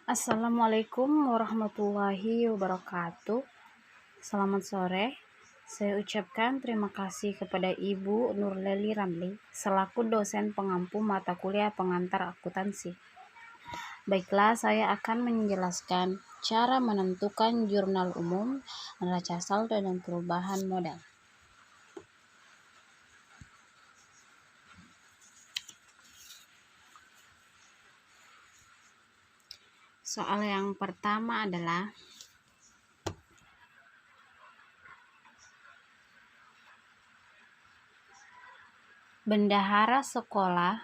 Assalamualaikum warahmatullahi wabarakatuh. Selamat sore. Saya ucapkan terima kasih kepada Ibu Nurleli Ramli selaku dosen pengampu mata kuliah pengantar akuntansi. Baiklah, saya akan menjelaskan cara menentukan jurnal umum, neraca saldo dan perubahan modal. Soal yang pertama adalah bendahara sekolah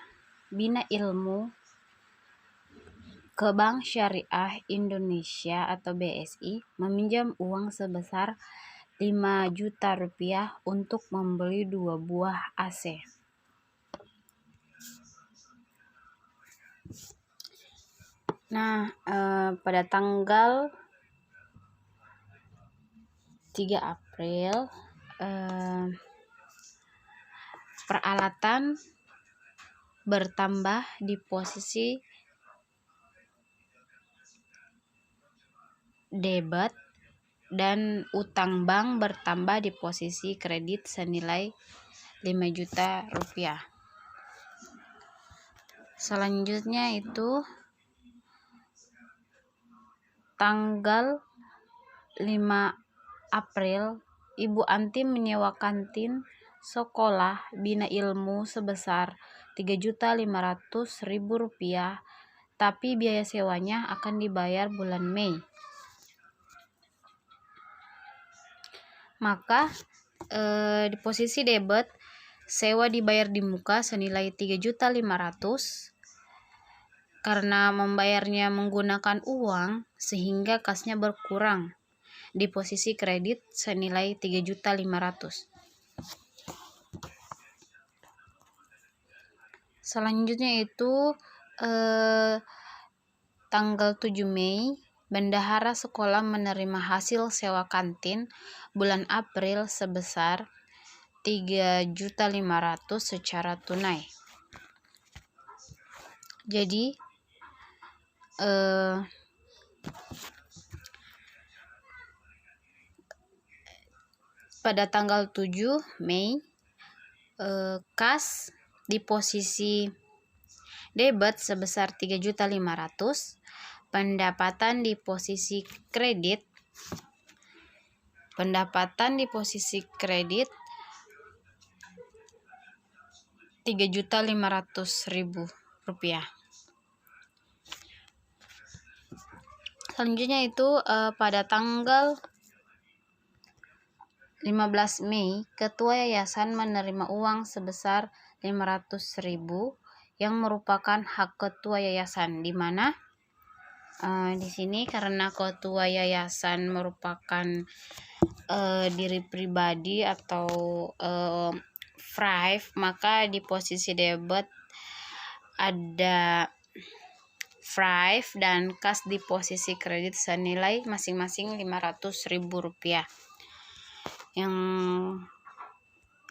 bina ilmu ke Bank Syariah Indonesia atau BSI meminjam uang sebesar 5 juta rupiah untuk membeli 2 buah AC. Nah, pada tanggal 3 April peralatan bertambah di posisi debit dan utang bank bertambah di posisi kredit senilai 5 juta rupiah. Selanjutnya itu tanggal 5 April Ibu Anti menyewa kantin sekolah bina ilmu sebesar 3.500.000 rupiah, tapi biaya sewanya akan dibayar bulan Mei. Maka di posisi debit sewa dibayar di muka senilai 3.500.000 karena membayarnya menggunakan uang sehingga kasnya berkurang. Di posisi kredit senilai 3.500.000. Selanjutnya itu tanggal 7 Mei bendahara sekolah menerima hasil sewa kantin bulan April sebesar 3.500.000 secara tunai. Jadi pada tanggal 7 Mei kas di posisi debit sebesar 3.500.000, pendapatan di posisi kredit 3.500.000 rupiah. Selanjutnya itu pada tanggal 15 Mei Ketua Yayasan menerima uang sebesar 500.000 yang merupakan hak Ketua Yayasan, di mana di sini karena Ketua Yayasan merupakan diri pribadi atau Thrive, maka di posisi debit ada Thrive dan kas di posisi kredit senilai masing-masing 500.000 rupiah. Yang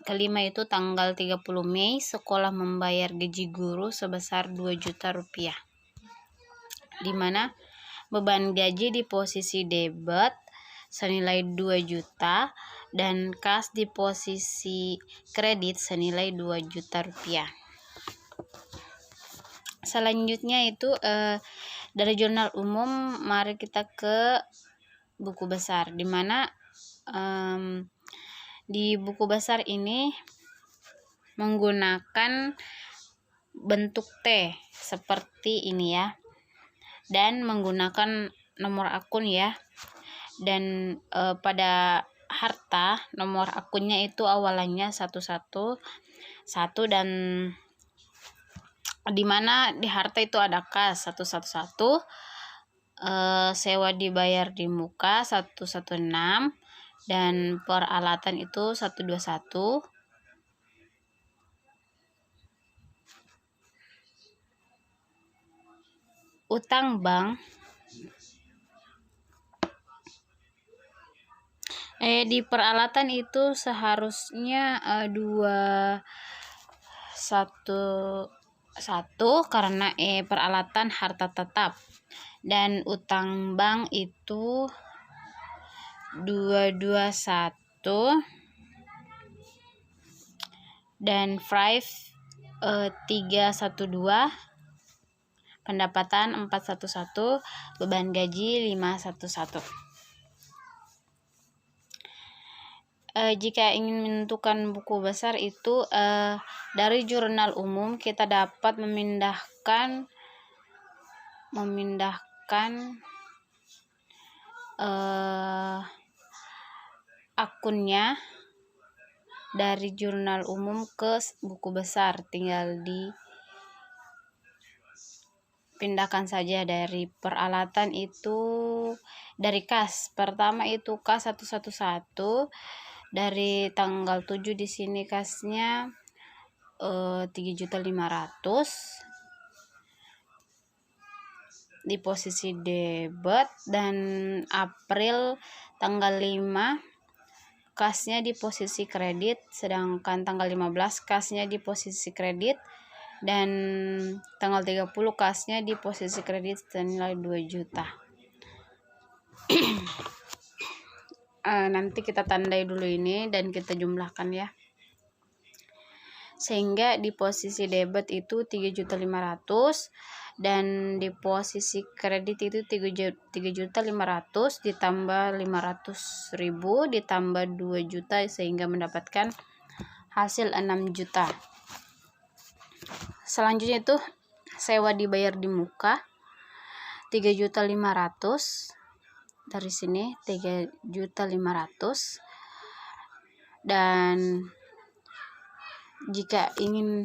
kelima itu tanggal 30 Mei sekolah membayar gaji guru sebesar 2 juta rupiah, di mana beban gaji di posisi debit senilai 2 juta dan kas di posisi kredit senilai 2 juta rupiah. Selanjutnya itu dari jurnal umum mari kita ke buku besar, di mana di buku besar ini menggunakan bentuk T seperti ini ya, dan menggunakan nomor akun ya, dan pada harta nomor akunnya itu awalannya 111 dan di mana di harta itu ada kas 111, sewa dibayar di muka 116 dan peralatan itu 121. Utang bank di peralatan itu seharusnya karena peralatan harta tetap, dan utang bank itu 221, dan 312, pendapatan 411, beban gaji 511. Jika ingin menentukan buku besar itu dari jurnal umum kita dapat memindahkan akunnya dari jurnal umum ke buku besar, tinggal dipindahkan saja. Dari peralatan itu dari kas pertama itu kas 111, dari tanggal 7 di sini kasnya 3.500.000 di posisi debit, dan April tanggal 5 kasnya di posisi kredit, sedangkan tanggal 15 kasnya di posisi kredit, dan tanggal 30 kasnya di posisi kredit senilai 2 juta. Nanti kita tandai dulu ini dan kita jumlahkan ya. Sehingga di posisi debit itu 3.500.000, dan di posisi kredit itu 3.500.000 ditambah 500.000 ditambah 2 juta, sehingga mendapatkan hasil 6 juta. Selanjutnya itu sewa dibayar di muka 3.500.000, dari sini 3.500.000. Dan jika ingin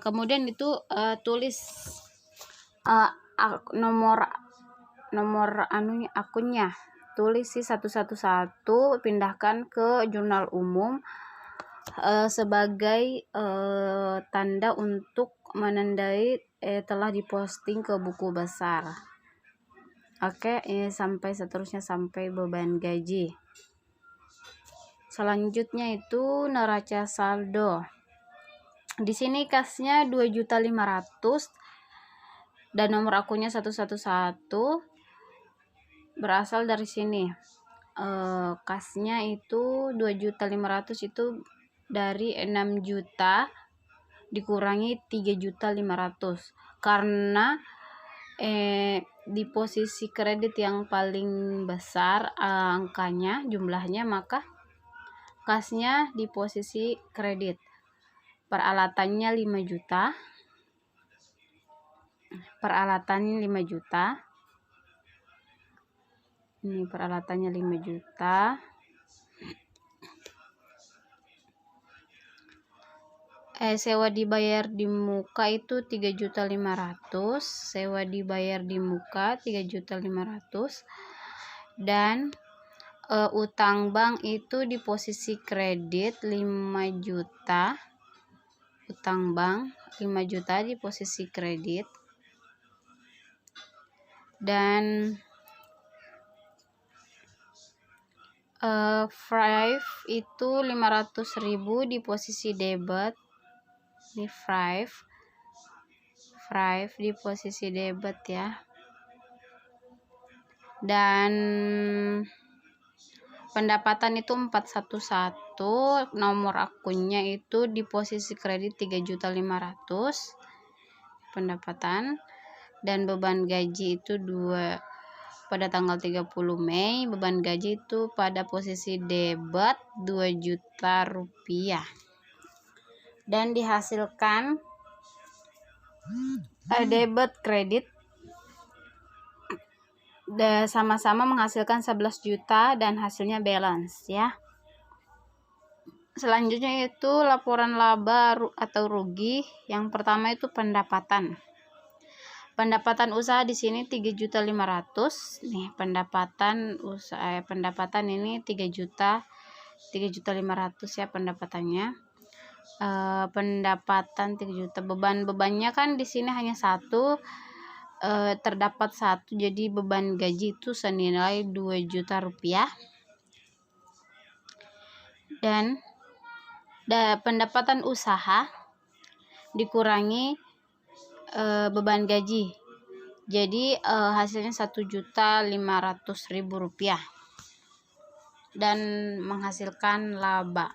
kemudian itu tulis nomor akunnya, tulis si 111, pindahkan ke jurnal umum sebagai tanda untuk menandai telah diposting ke buku besar. Oke, ini sampai seterusnya sampai beban gaji. Selanjutnya itu neraca saldo. Di sini kasnya 2.500.000 dan nomor akunnya 111, berasal dari sini. Kasnya itu 2.500.000 itu dari 6 juta dikurangi 3.500.000, karena di posisi kredit yang paling besar angkanya, jumlahnya, maka kasnya di posisi kredit. Peralatannya 5 juta. Peralatannya 5 juta. Ini peralatannya 5 juta. Sewa dibayar di muka itu 3.500.000, sewa dibayar di muka 3.500.000, dan utang bank itu di posisi kredit 5 juta. Utang bank 5 juta di posisi kredit, dan Five itu 500.000 di posisi debit. Ini Five di posisi debit ya. Dan pendapatan itu 411, nomor akunnya itu di posisi kredit 3.500.000 pendapatan, dan beban gaji itu pada tanggal 30 Mei, beban gaji itu pada posisi debit 2 juta rupiah. Dan dihasilkan debit kredit sama-sama menghasilkan 11 juta dan hasilnya balance ya. Selanjutnya itu laporan laba atau rugi. Yang pertama itu pendapatan. Pendapatan usaha di sini 3.500.000. Nih, pendapatan usaha pendapatan ini 3.500.000 ya pendapatannya. Pendapatan 3 juta. Bebannya kan di sini hanya satu, terdapat satu, jadi beban gaji itu senilai 2 juta rupiah. dan pendapatan usaha dikurangi beban gaji. Jadi hasilnya Rp1.500.000 dan menghasilkan laba.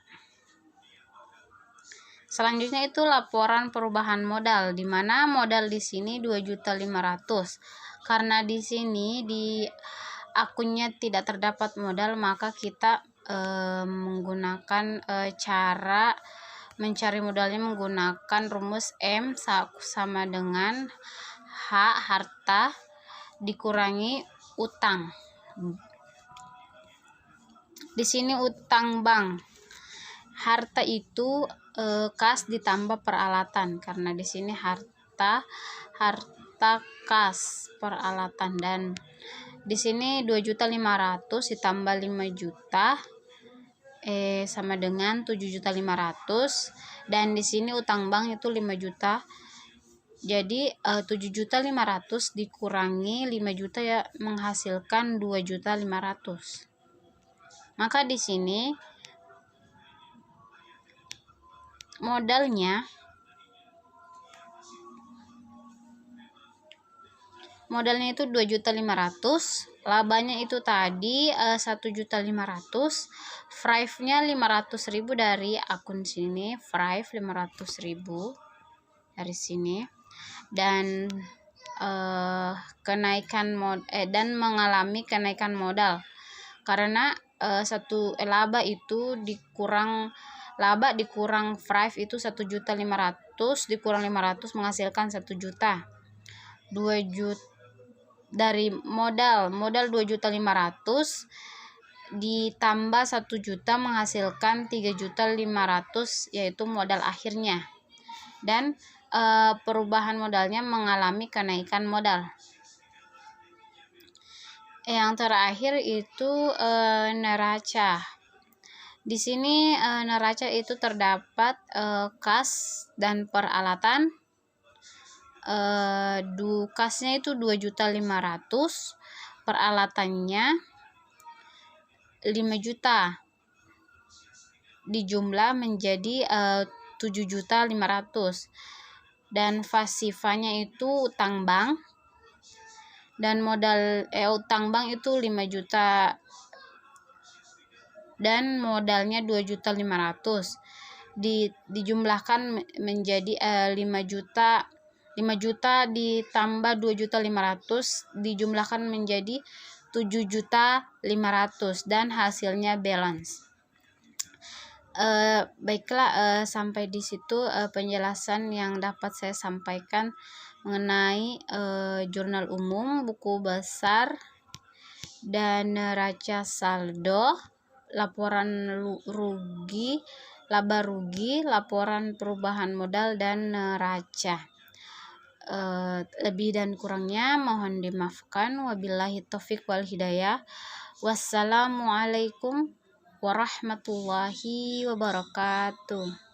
Selanjutnya itu laporan perubahan modal, di mana modal di sini 2.500.000. Karena di sini di akunnya tidak terdapat modal, maka kita menggunakan cara mencari modalnya menggunakan rumus M sama dengan H harta dikurangi utang. Di sini utang bank. Harta itu kas ditambah peralatan, karena di sini harta kas peralatan, dan di sini 2.500.000 ditambah 5 juta sama dengan 7.500.000, dan di sini utang bank itu 5 juta. Jadi 7.500.000 dikurangi 5 juta ya menghasilkan 2.500.000. Maka di sini modalnya itu 2.500.000, labanya itu tadi 1.500.000, Thrive-nya 500.000 dari akun sini, Thrive 500.000 dari sini, dan dan mengalami kenaikan modal karena laba dikurang Thrive itu 1.500.000 dikurang 500 menghasilkan 1 juta. 2 juta dari modal 2.500.000 ditambah 1 juta menghasilkan 3.500.000, yaitu modal akhirnya. Dan perubahan modalnya mengalami kenaikan modal. Yang terakhir itu neraca. Di sini neraca itu terdapat kas dan peralatan. Kasnya itu 2.500.000, peralatannya 5 juta, dijumlah menjadi 7.500.000, dan pasifanya itu utang bank, dan modal utang bank itu 5 juta dan modalnya 2.500.000, dijumlahkan menjadi 5 juta ditambah 2.500.000 dijumlahkan menjadi 7.500.000 dan hasilnya balance. Baiklah, sampai di situ penjelasan yang dapat saya sampaikan mengenai jurnal umum, buku besar, dan neraca saldo, laporan rugi, laba rugi, laporan perubahan modal, dan neraca. Lebih dan kurangnya mohon dimaafkan. Wabillahi taufik wal hidayah. Wassalamualaikum warahmatullahi wabarakatuh.